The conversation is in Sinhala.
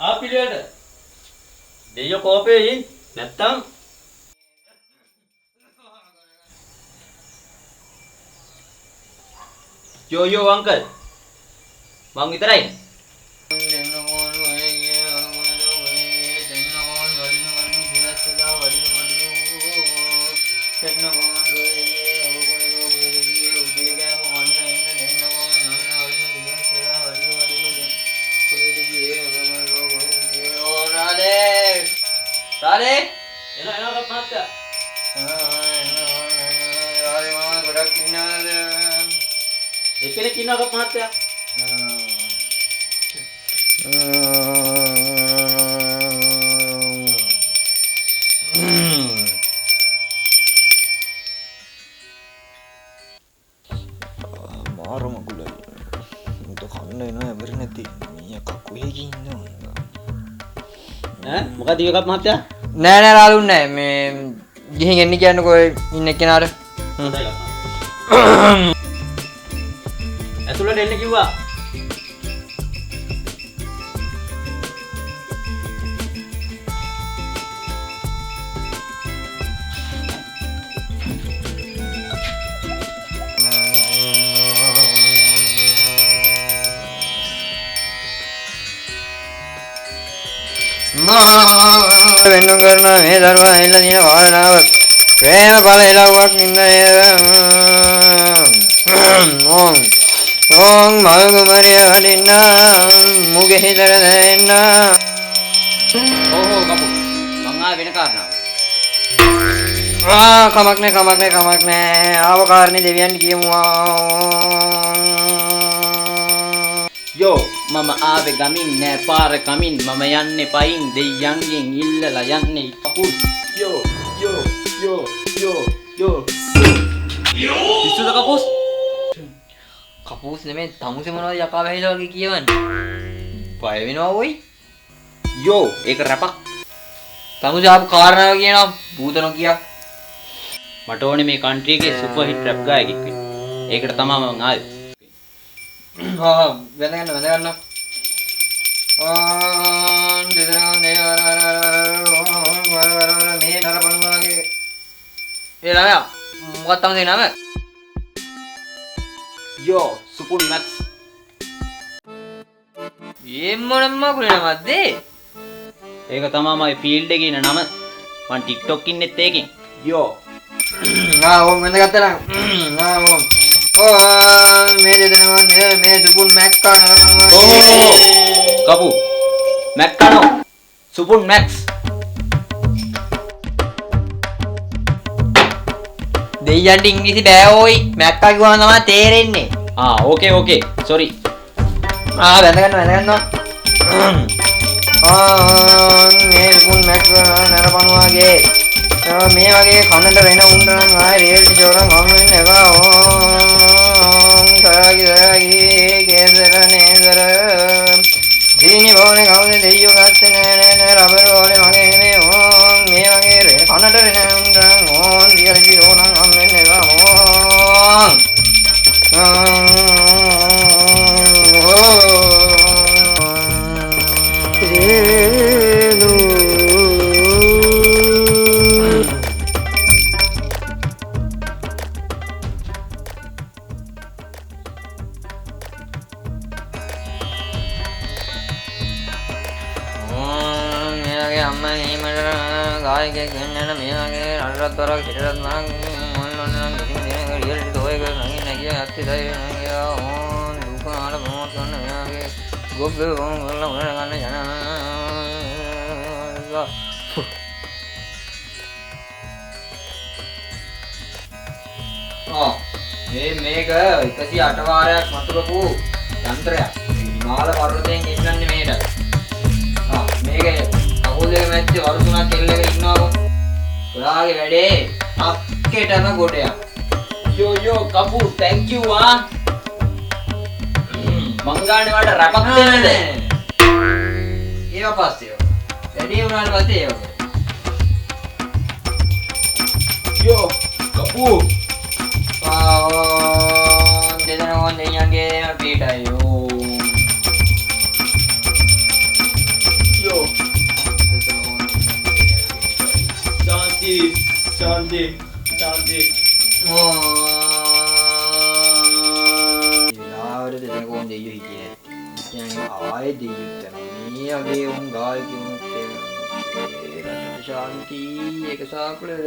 ආපිලියට දෙයියෝ කෝපේ ඉන් නැත්තම් යෝ අංකල් මං විතරයි Tadi, enak apa mata? Hari mana godak kina ada. Ekele kina apa mata? Marah mak gula. Untuk kanai na berneti. Minyak aku lagi ni. මොකද ඉව කප් මහත්තයා නෑ නෑ රාලුන් නෑ මේ ගිහින් එන්න කියන්නකෝ ඉන්න කෙනාට ඇතුළට එන්න කිව්වා වෙනුම් කරන මේ දරුවා ඇවිල්ලා තියෙන වාරණාව ප්‍රේම බල ඉලව්වක් ඉන්න ඕන් මල් කුමරිය වඩින්න මුගේ හිතට දැනෙන්න ඕ කපු මං ආවේ වෙන කාරණාවක් කමක් නෑ ආව කාරණේ දෙවියන් කියමු යෝ මම ආවේ ගමින් නෑ පාර කමින් මම යන්නේ පයින් දෙයියන්ගෙන් ඉල්ලලා යන්නේ කපුස් යෝ ඉස්සුද කපුස් කපූස් නෙමෙයි තමුසේ මොනවද යකා වැහිලා වගේ කියවන්නේ බය වෙනවා ඔයි යෝ ඒක රැපක් තමුසේ ආපු කාරණාව කියනවා භූත නොකිය මට ඕනේ මේ කන්ට්‍රි එකේ සුපර් හිට් රැප් ගායකයෙක් වෙන්න ඒකට තමයි මම ආවේ වැඳගන්න දෙදරන් මේ නරපණුවාගේ ඒ ළමයා මොකක්ද තමයි නම යෝ සුපුන් මැක්ස් මොනම්ම කුලේ නමක්ද ඒක තමයි මගේ ෆීල්ඩ් එකේ ඉන්න නම මම TikTok ඉන්නෙත් ඒකෙන් යෝ ඕම් වැඳගත්තා නම් මේ දෙදෙනාම මේ සුපුන් මැක්කා නරපණුවා කපු මැක්කනෝ සුපුන් මැක්ස් දෙයියන්ට ඉංග්‍රීසි බෑ ඕයි මැක්කා කිව්වම තමයි තේරෙන්නේ ඕකේ සෝරි වැඳගන්න මේ සුපුන් මැක්කා නරපණුවාගේ මේ වගේ කනට වෙන උන්ට නම් ආයේ රියල්ටි ජෝරන් හම් වෙන්න එපා සරාගි කේසර නේසර ජීනි බෝනේ කවුද දෙයියෝ ගත්තේ නෑ රබර් බෝනේ මගේ නෙමෙයි මේ වගේ කනට වෙන උන්ට නම් රියල්ටි ජෝරන් හම් වෙන්න එපා ගායකයෙක් වෙන්න මේ වගේ රටත් බරක් හිටරත් නම් මොනනම් කිසිම දෙයක් රියල්ටි තෝයක නගින්න ගියා ඇත්තයි නගියා ඕන් දුකාන ප්‍රමෝට් කරන මේ වගේ ගොබ්බේ ඕන් කරලා උනන ගන්න යන මේක 108 වාරයක් මතුරපු යන්ත්‍රයක්. හිමාල පර්වතයෙන් ගෙන්නන්නේ මේකට. මේක කකුල් දෙක මැද්දේ වරු 3ක් එල්ලගෙන ඉන්නවා. ඔයාගේ වැඩේ අක්කේටම ගොඩයක්. යෝ කපු thank you ආ. මං ගානේ වලට රැපක් දෙන්නද? ඒව පස්සේ. වැඩේ උනාට පස්සේ ඒව. යෝ කපු දෙදෙනා දෙයියන්ගේ පිටයෝ. යෝ ශාන්ති ලාවර දෙදෙනා දෙයියෝ හිටියේ. කියන්නේ ආයේ දෙයියෝ තමයි. මේ අගේ උන් ගායකයෝ රටට ශාන්ති ඒක සාකුලේ